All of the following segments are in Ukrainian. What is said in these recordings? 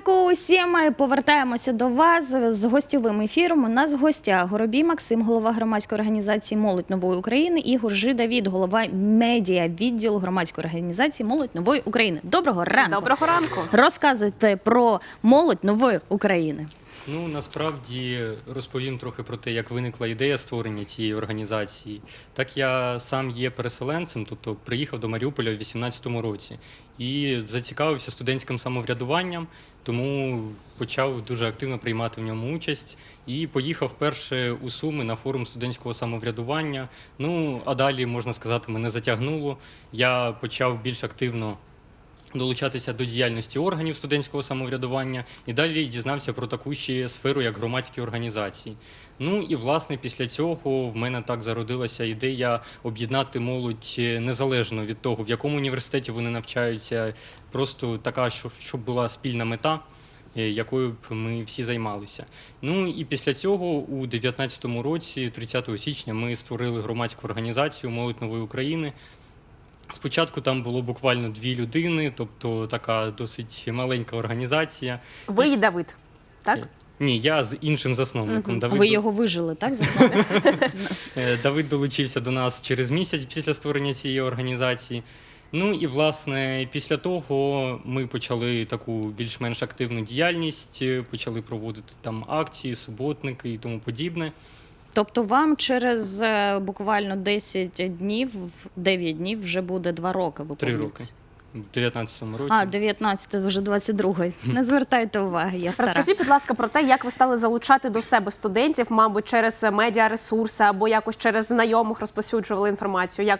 ранку усім. Повертаємося до вас з гостьовим ефіром. У нас в гостях Горобій Максим, голова громадської організації «Молодь Нової України», і Гуржий Давид, голова медіа-відділу громадської організації «Молодь Нової України». Доброго ранку. Доброго ранку. Розказуйте про «Молодь Нової України». Ну, насправді, розповім трохи про те, як виникла ідея створення цієї організації. Так я сам є переселенцем, тобто приїхав до Маріуполя у 2018 році і зацікавився студентським самоврядуванням, тому почав дуже активно приймати в ньому участь і поїхав перше у Суми на форум студентського самоврядування. Ну, а далі, можна сказати, мене затягнуло. Я почав більш активно долучатися до діяльності органів студентського самоврядування і далі дізнався про таку ще сферу, як громадські організації. Ну і, власне, після цього в мене так зародилася ідея об'єднати молодь незалежно від того, в якому університеті вони навчаються, просто така, щоб була спільна мета, якою б ми всі займалися. Ну і після цього у 2019 році, 30 січня, ми створили громадську організацію «Молодь Нової України». Спочатку там було буквально 2 людини, тобто така досить маленька організація. Ви і Давид, так? Ні, я з іншим засновником. Ви його вижили, так, засновник? Давид долучився до нас через місяць після створення цієї організації. Ну і, власне, після того ми почали таку більш-менш активну діяльність, почали проводити там акції, суботники і тому подібне. Тобто вам через буквально 10 днів, 9 днів вже буде 2 роки. 3 роки. В 19-му році. А, 19, вже 22-й. Не звертайте уваги, я стара. Розкажіть, будь ласка, про те, як ви стали залучати до себе студентів, мабуть, через медіаресурси або якось через знайомих розповсюджували інформацію. Як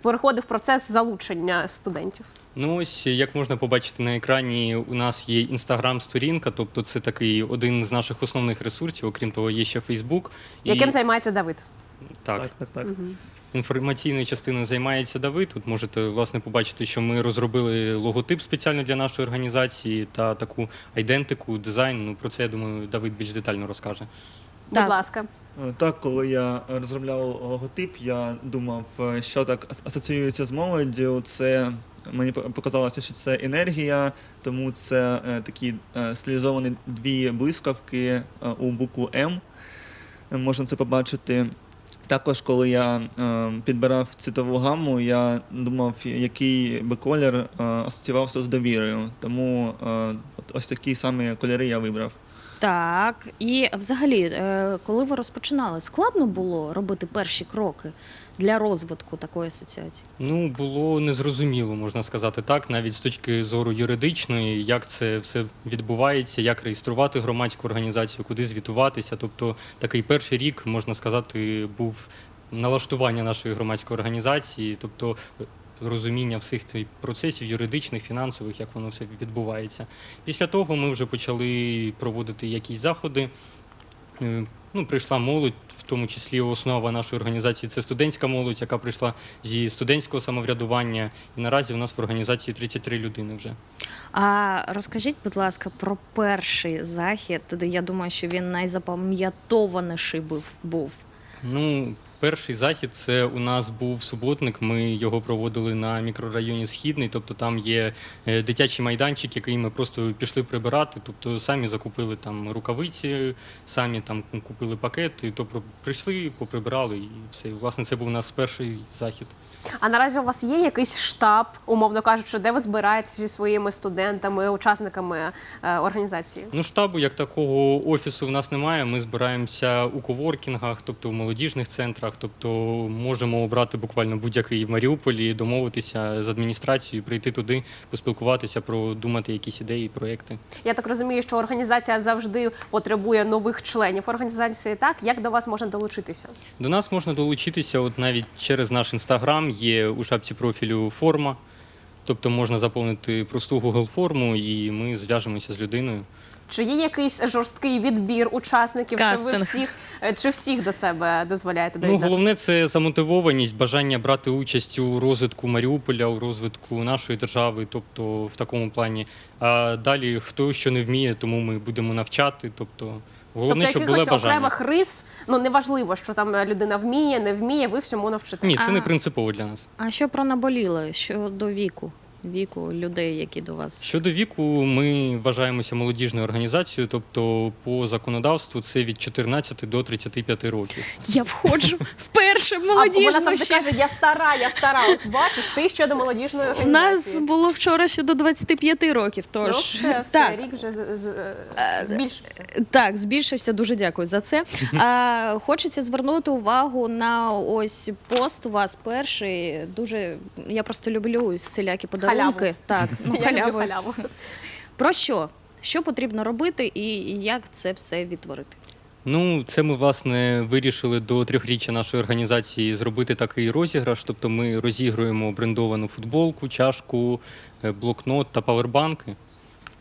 проходив процес залучення студентів? Ну ось, як можна побачити на екрані, у нас є інстаграм-сторінка, тобто це такий один з наших основних ресурсів, окрім того, є ще Фейсбук. Яким займається Давид? Так. Інформаційною частиною займається Давид. Тут можете, власне, побачити, що ми розробили логотип спеціально для нашої організації та таку айдентику, дизайн. Ну, про це, я думаю, Давид більш детально розкаже. Будь ласка. Так, коли я розробляв логотип, я думав, що так асоціюється з молоддю. Це мені показалося, що це енергія, тому це такі стилізовані 2 блискавки у букву М. Можна це побачити. Також, коли я підбирав цвітову гамму, я думав, який би колір асоціювався з довірою. Тому ось такі самі кольори я вибрав. Так, і взагалі, коли ви розпочинали, складно було робити перші кроки для розвитку такої асоціації? Ну, було незрозуміло, можна сказати так, навіть з точки зору юридичної, як це все відбувається, як реєструвати громадську організацію, куди звітуватися. Тобто такий перший рік, можна сказати, був налаштування нашої громадської організації, тобто розуміння всіх процесів юридичних, фінансових, як воно все відбувається. Після того ми вже почали проводити якісь заходи. Ну, прийшла молодь, в тому числі основа нашої організації – це студентська молодь, яка прийшла зі студентського самоврядування. І наразі у нас в організації 33 людини вже. А розкажіть, будь ласка, про перший захід. Я думаю, що він найзапам'ятованіший був. Ну, перший захід – це у нас був суботник, ми його проводили на мікрорайоні Східний, тобто там є дитячий майданчик, який ми просто пішли прибирати, тобто самі закупили там рукавиці, самі там купили пакети, тобто прийшли, поприбирали і все. Власне, це був у нас перший захід. А наразі у вас є якийсь штаб, умовно кажучи, де ви збираєтеся зі своїми студентами, учасниками організації? Ну, штабу як такого офісу в нас немає, ми збираємося у коворкінгах, тобто в молодіжних центрах, тобто можемо обрати буквально будь-який в Маріуполі, домовитися з адміністрацією, прийти туди, поспілкуватися, продумати якісь ідеї, проєкти. Я так розумію, що організація завжди потребує нових членів організації, так? Як до вас можна долучитися? До нас можна долучитися от навіть через наш інстаграм, є у шапці профілю форма, тобто можна заповнити просту Google-форму і ми зв'яжемося з людиною. Чи є якийсь жорсткий відбір учасників, Кастинг. чи всіх до себе дозволяєте доєднатися? Ну, головне – це замотивованість, бажання брати участь у розвитку Маріуполя, у розвитку нашої держави, тобто в такому плані. А далі хто що не вміє, тому ми будемо навчати, тобто головне, щоб було бажання. Окремих рис, ну неважливо, що там людина вміє, не вміє, ви всьому навчите. Ні, це не принципово для нас. А що про наболіле щодо віку? віку людей, які до вас? Щодо віку, ми вважаємося молодіжною організацією, тобто по законодавству це від 14 до 35 років. Я входжу вперше в А вона молодіжну завжди ще. каже, я стара. Ось бачиш, ти щодо молодіжної У організації. нас було вчора ще до 25 років, Ну, тож все, так. рік вже збільшився. Так, збільшився, дуже дякую за це. Хочеться звернути увагу на ось пост у вас перший. Дуже я просто люблю селякі подарунки. Халяву. Так, ну Я люблю халяву. халяву. Про що? Що потрібно робити і як це все відтворити? Ну, це ми, власне, вирішили до 3-річчя нашої організації зробити такий розіграш. Тобто ми розігруємо брендовану футболку, чашку, блокнот та павербанки.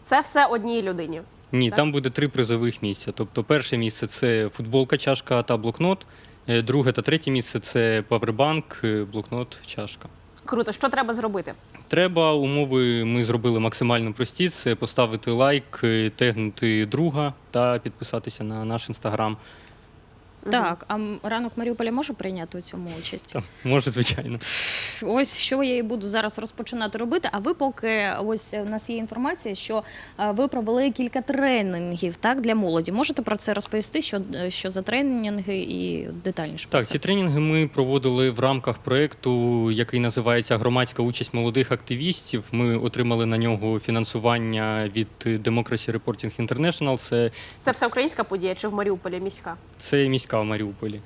Це все одній людині. Ні, Так. там буде 3 призових місця. Тобто перше місце – це футболка, чашка та блокнот. Друге та третє місце – це павербанк, блокнот, чашка. Круто, що треба зробити? Треба, умови ми зробили максимально прості. Це поставити лайк, тегнути друга та підписатися на наш інстаграм. Так, а ранок Маріуполя може прийняти у цьому участь? Та, може, звичайно. Ось що я і буду зараз розпочинати робити. А ви поки ось у нас є інформація, що ви провели кілька тренінгів так для молоді. Можете про це розповісти? Що за тренінги і детальніше? про Так, це? ці тренінги ми проводили в рамках проєкту, який називається «Громадська участь молодих активістів». Ми отримали на нього фінансування від Democracy Reporting International. Це всеукраїнська подія чи в Маріуполі міська? Це міська в Маріуполі.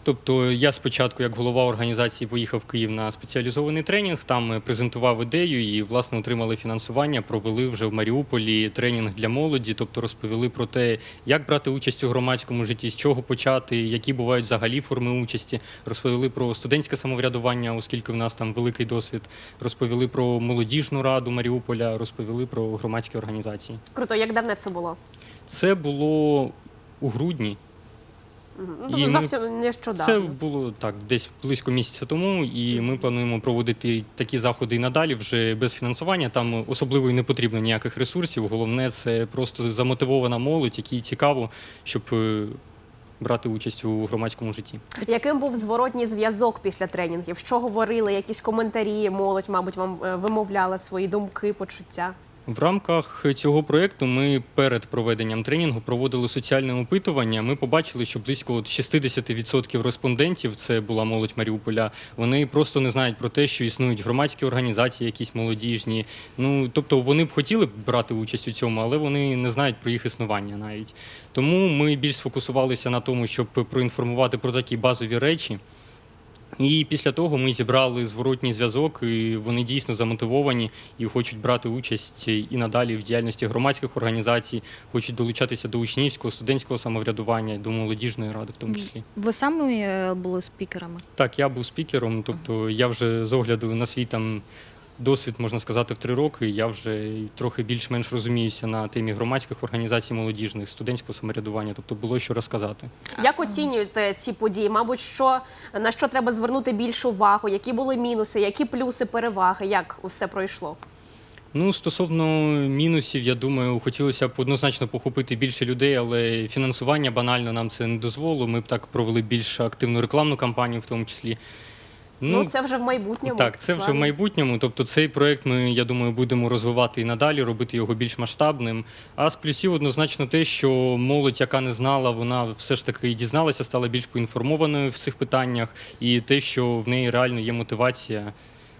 Тобто я спочатку, як голова організації, поїхав в Київ на спеціалізований тренінг, там презентував ідею і, власне, отримали фінансування, провели вже в Маріуполі тренінг для молоді, тобто розповіли про те, як брати участь у громадському житті, з чого почати, які бувають взагалі форми участі, розповіли про студентське самоврядування, оскільки в нас там великий досвід, розповіли про молодіжну раду Маріуполя, розповіли про громадські організації. Круто, як давно це було? Це було у грудні. Ну, І ми- зовсім нещодавно. Це було так, десь близько місяця тому, і ми плануємо проводити такі заходи і надалі вже без фінансування. Там особливо і не потрібно ніяких ресурсів. Головне це просто замотивована молодь, якій цікаво, щоб брати участь у громадському житті. Яким був зворотній зв'язок після тренінгів? Що говорили? Якісь коментарі? Молодь, мабуть, вам вимовляла свої думки, почуття? В рамках цього проєкту ми перед проведенням тренінгу проводили соціальне опитування. Ми побачили, що близько 60% респондентів, це була молодь Маріуполя, вони просто не знають про те, що існують громадські організації, якісь молодіжні. Ну, тобто вони б хотіли б брати участь у цьому, але вони не знають про їх існування навіть. Тому ми більш сфокусувалися на тому, щоб проінформувати про такі базові речі. І після того ми зібрали зворотній зв'язок, і вони дійсно замотивовані і хочуть брати участь і надалі в діяльності громадських організацій, хочуть долучатися до учнівського, студентського самоврядування, до молодіжної ради в тому числі. Ви самі були спікерами? Так, я був спікером, тобто я вже з огляду на свій там досвід, можна сказати, в 3 роки, я вже трохи більш-менш розуміюся на темі громадських організацій молодіжних, студентського самоврядування, тобто було що розказати. Як оцінюєте ці події? Мабуть, на що треба звернути більшу увагу? Які були мінуси, які плюси, переваги? Як все пройшло? Ну, стосовно мінусів, я думаю, хотілося б однозначно похопити більше людей, але фінансування банально нам це не дозволило. Ми б так провели більш активну рекламну кампанію в тому числі. Ну, це вже в майбутньому. Так, це вже в майбутньому. Тобто цей проєкт ми, я думаю, будемо розвивати і надалі, робити його більш масштабним. А з плюсів однозначно те, що молодь, яка не знала, вона все ж таки дізналася, стала більш поінформованою в цих питаннях. І те, що в неї реально є мотивація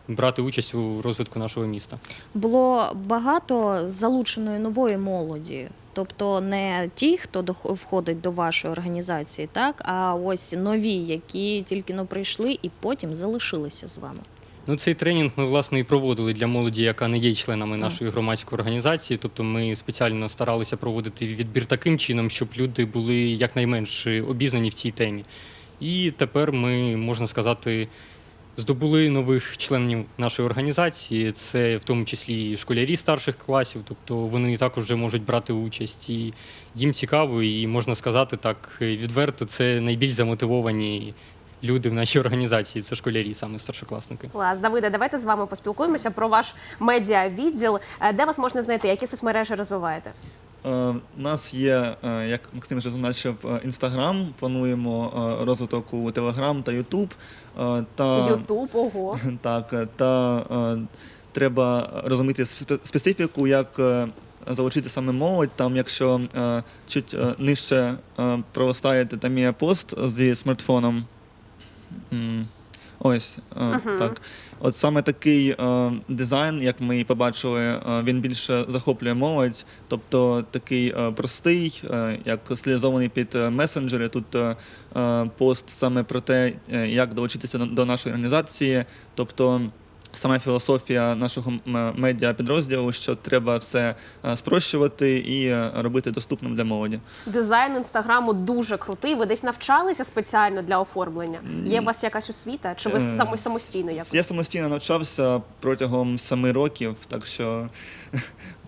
брати участь у розвитку нашого міста. Було багато залученої нової молоді, тобто не ті, хто входить до вашої організації, так, а ось нові, які тільки прийшли і потім залишилися з вами. Ну, цей тренінг ми, власне, і проводили для молоді, яка не є членами нашої громадської організації. Тобто ми спеціально старалися проводити відбір таким чином, щоб люди були якнайменш обізнані в цій темі. І тепер ми, можна сказати, здобули нових членів нашої організації, це в тому числі і школярі старших класів, тобто вони також вже можуть брати участь. І їм цікаво, і можна сказати так відверто, це найбільш замотивовані люди в нашій організації, це школярі, саме старшокласники. Клас. Давиде, давайте з вами поспілкуємося про ваш медіа-відділ. Де вас можна знайти? Які соцмережі розвиваєте? У нас є, як Максим вже зазначив, Інстаграм, плануємо розвиток у Телеграм та Ютуб. Ютуб, ого. Так, та треба розуміти специфіку, як залучити саме молодь. Там, якщо чуть нижче пролистаєте, там є пост зі смартфоном. Ось, так. От саме такий дизайн, як ми і побачили, він більше захоплює молодь, тобто такий простий, як стилізований під месенджери. Тут пост саме про те, як долучитися до нашої організації, тобто саме філософія нашого медіа-підрозділу, що треба все спрощувати і робити доступним для молоді. Дизайн інстаграму дуже крутий. Ви десь навчалися спеціально для оформлення? Є у вас якась освіта? Чи ви самостійно якось? Я самостійно навчався протягом 7 років, так що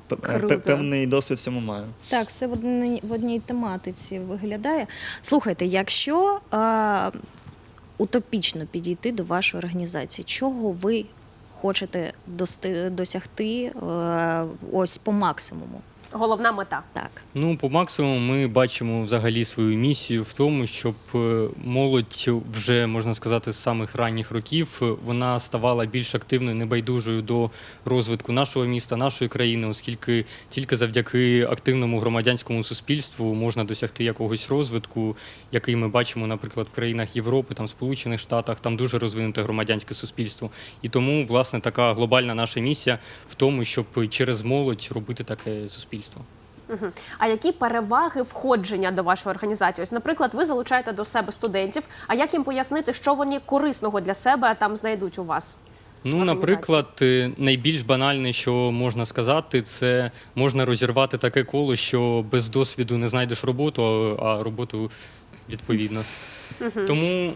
Круто. певний досвід в цьому маю. Так, все в одній тематиці виглядає. Слухайте, якщо утопічно підійти до вашої організації, чого ви хочете досягти ось по максимуму? Головна мета. Так. Ну, по максимуму ми бачимо взагалі свою місію в тому, щоб молодь вже, можна сказати, з самих ранніх років вона ставала більш активною, небайдужою до розвитку нашого міста, нашої країни, оскільки тільки завдяки активному громадянському суспільству можна досягти якогось розвитку, який ми бачимо, наприклад, в країнах Європи, там, Сполучених Штатах, там дуже розвинуте громадянське суспільство. І тому, власне, така глобальна наша місія в тому, щоб через молодь робити таке суспільство. Угу. А які переваги входження до вашої організації? Ось, наприклад, ви залучаєте до себе студентів, а як їм пояснити, що вони корисного для себе там знайдуть у вас? Ну, наприклад, найбільш банальне, що можна сказати, це можна розірвати таке коло, що без досвіду не знайдеш роботу, а роботу відповідно. Тому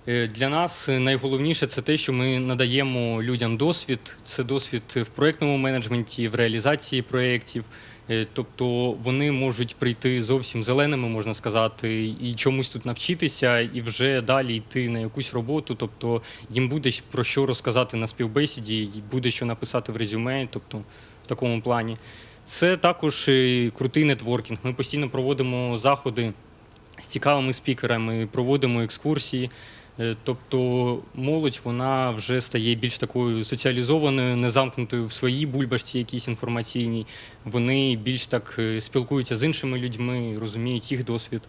для нас найголовніше це те, що ми надаємо людям досвід. Це досвід в проєктному менеджменті, в реалізації проєктів. Тобто вони можуть прийти зовсім зеленими, можна сказати, і чомусь тут навчитися, і вже далі йти на якусь роботу. Тобто їм буде про що розказати на співбесіді, і буде що написати в резюме, тобто в такому плані. Це також крутий нетворкінг. Ми постійно проводимо заходи з цікавими спікерами, проводимо екскурсії. Тобто молодь, вона вже стає більш такою соціалізованою, не замкнутою в своїй бульбашці якійсь інформаційній. Вони більш так спілкуються з іншими людьми, розуміють їх досвід.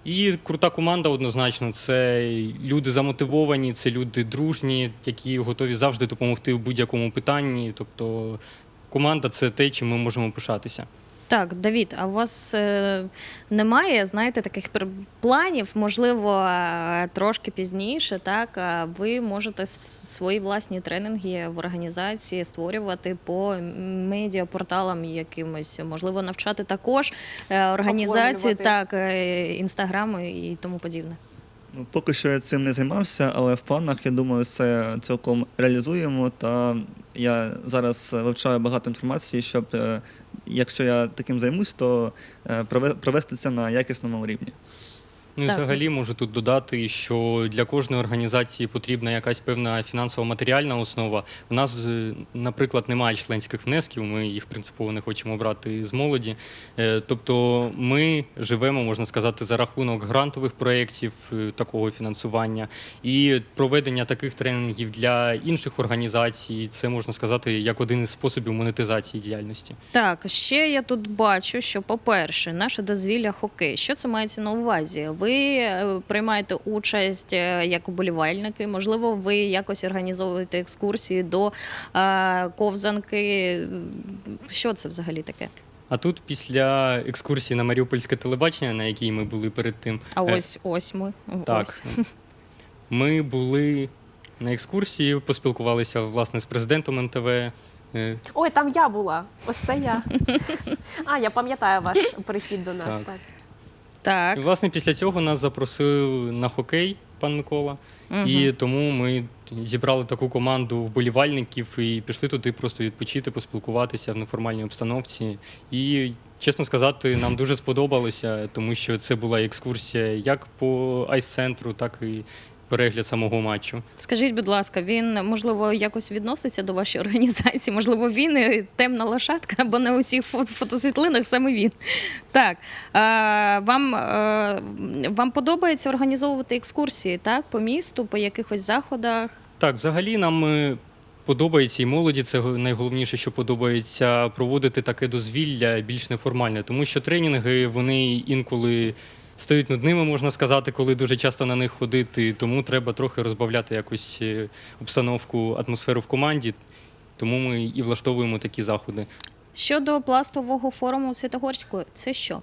І крута команда однозначно. Це люди замотивовані, це люди дружні, які готові завжди допомогти в будь-якому питанні. Тобто команда – це те, чим ми можемо пишатися. Так, Давід, а у вас немає, знаєте, таких планів, можливо, трошки пізніше, так, ви можете свої власні тренінги в організації створювати по медіапорталам якимось, можливо, навчати також організації, так, інстаграму і тому подібне? Ну, поки що я цим не займався, але в планах, я думаю, все цілком реалізуємо. Та я зараз вивчаю багато інформації, щоб, якщо я таким займусь, то провести це на якісному рівні. Ну і взагалі можу тут додати, що для кожної організації потрібна якась певна фінансово-матеріальна основа. У нас, наприклад, немає членських внесків, ми їх принципово не хочемо брати з молоді. Тобто ми живемо, можна сказати, за рахунок грантових проєктів такого фінансування. І проведення таких тренінгів для інших організацій, це, можна сказати, як один із способів монетизації діяльності. Так, ще я тут бачу, що, по-перше, наше дозвілля хокей. Що це мається на увазі? Ви приймаєте участь як уболівальники, можливо, ви якось організовуєте екскурсії до ковзанки. Що це взагалі таке? А тут після екскурсії на Маріупольське телебачення, на якій ми були перед тим. А ось ми. Так. Ось. Ми були на екскурсії, поспілкувалися, власне, з президентом НТВ. Ой, там я була. Ось це я. А, я пам'ятаю ваш прихід до нас. Так. Так. Так. І, власне, після цього нас запросив на хокей пан Микола. І тому ми зібрали таку команду вболівальників і пішли туди просто відпочити, поспілкуватися в неформальній обстановці. І, чесно сказати, нам дуже сподобалося, тому що це була екскурсія як по айс-центру, так і перегляд самого матчу. Скажіть, будь ласка, він, можливо, якось відноситься до вашої організації? Можливо, він темна лошадка, бо на усіх фотосвітлинах саме він. Так, вам подобається організовувати екскурсії, так, по місту, по якихось заходах? Так, взагалі нам подобається і молоді, це найголовніше, що подобається, проводити таке дозвілля більш неформальне, тому що тренінги, вони інколи стають нудними, можна сказати, коли дуже часто на них ходити, тому треба трохи розбавляти якось обстановку, атмосферу в команді, тому ми і влаштовуємо такі заходи. Щодо пластового форуму у Святогорську, це що?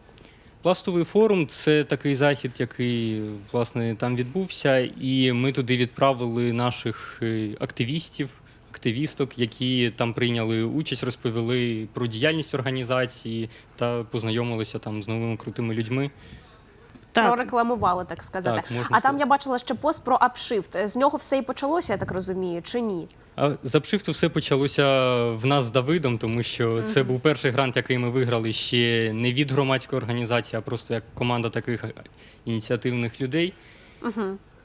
Пластовий форум – це такий захід, який, власне, там відбувся, і ми туди відправили наших активістів, активісток, які там прийняли участь, розповіли про діяльність організації та познайомилися там з новими крутими людьми. Прорекламували, так сказати. Так, можна А там сказати. я бачила ще пост про апшифт. З нього все і почалося, я так розумію, чи ні? А з апшифту все почалося в нас з Давидом, тому що це був перший грант, який ми виграли ще не від громадської організації, а просто як команда таких ініціативних людей.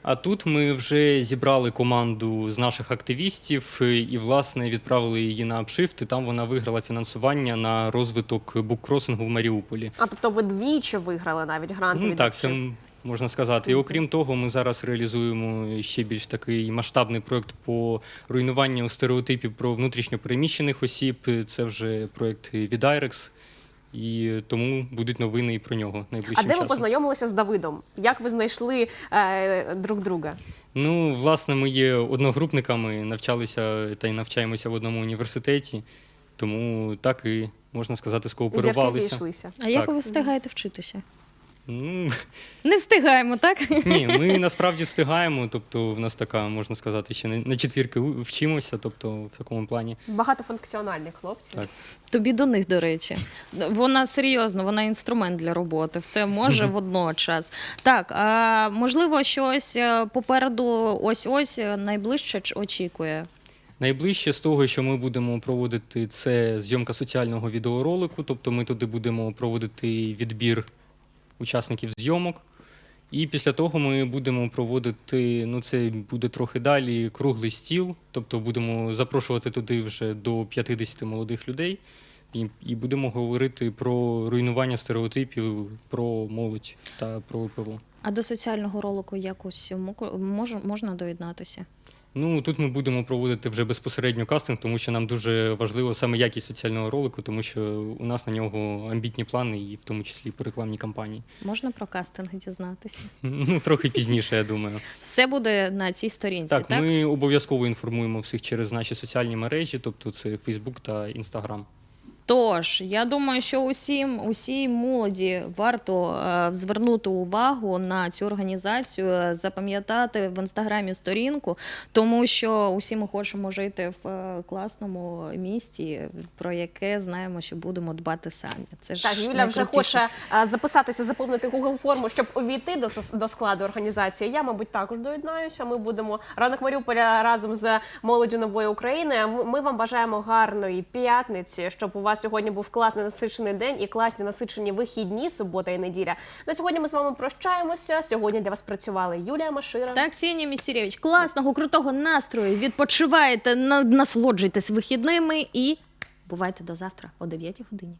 А тут ми вже зібрали команду з наших активістів і, власне, відправили її на апшифт, і там вона виграла фінансування на розвиток буккросингу в Маріуполі. А тобто ви двічі виграли навіть грант Ну від так, апшифт? це можна сказати. І окрім того, ми зараз реалізуємо ще більш такий масштабний проєкт по руйнуванню стереотипів про внутрішньо переміщених осіб. Це вже проєкт від IREX, і тому будуть новини і про нього А найближчим де ви часом. познайомилися з Давидом? Як ви знайшли друг друга? Ну, власне, ми є одногрупниками, навчалися та й навчаємося в одному університеті, тому так і, можна сказати, Зірки скооперувалися. зійшлися. А як Так. ви встигаєте вчитися? Ну, Не встигаємо, так? ні, ми насправді встигаємо, тобто в нас така, можна сказати, ще на четвірки вчимося, тобто в такому плані. Багатофункціональні хлопці. Так. Тобі до них, до речі. Вона серйозно, вона інструмент для роботи, все може водночас. Так, а можливо, щось попереду ось-ось найближче очікує? Найближче з того, що ми будемо проводити, це зйомка соціального відеоролику, тобто ми туди будемо проводити відбір учасників зйомок. І після того ми будемо проводити, ну це буде трохи далі, круглий стіл, тобто будемо запрошувати туди вже до 50 молодих людей і будемо говорити про руйнування стереотипів, про молодь та про ВПО. А до соціального ролику якось можна доєднатися? Ну, тут ми будемо проводити вже безпосередньо кастинг, тому що нам дуже важливо саме якість соціального ролику, тому що у нас на нього амбітні плани, і в тому числі по рекламній кампанії. Можна про кастинг дізнатися? Ну, трохи пізніше, я думаю. Все буде на цій сторінці, так? Так, ми обов'язково інформуємо всіх через наші соціальні мережі, тобто це Facebook та Instagram. Тож, я думаю, що усій молоді варто звернути увагу на цю організацію, запам'ятати в інстаграмі сторінку, тому що усі ми хочемо жити в класному місті, про яке знаємо, що будемо дбати самі. Це ж Так, Юля вже найкрутіше. хоче записатися, заповнити Google форму, щоб увійти до складу організації. Я, мабуть, також доєднаюся. Ми будемо «Ранок Маріуполя» разом з молоддю Нової України. Ми вам бажаємо гарної п'ятниці, щоб у вас сьогодні був класний насичений день і класні насичені вихідні, субота і неділя. На сьогодні ми з вами прощаємося. Сьогодні для вас працювали Юлія Машира. Так, Ксенія Місірєвич, класного, крутого настрою, відпочивайте, насолоджуйтесь вихідними і бувайте до завтра о 9 годині.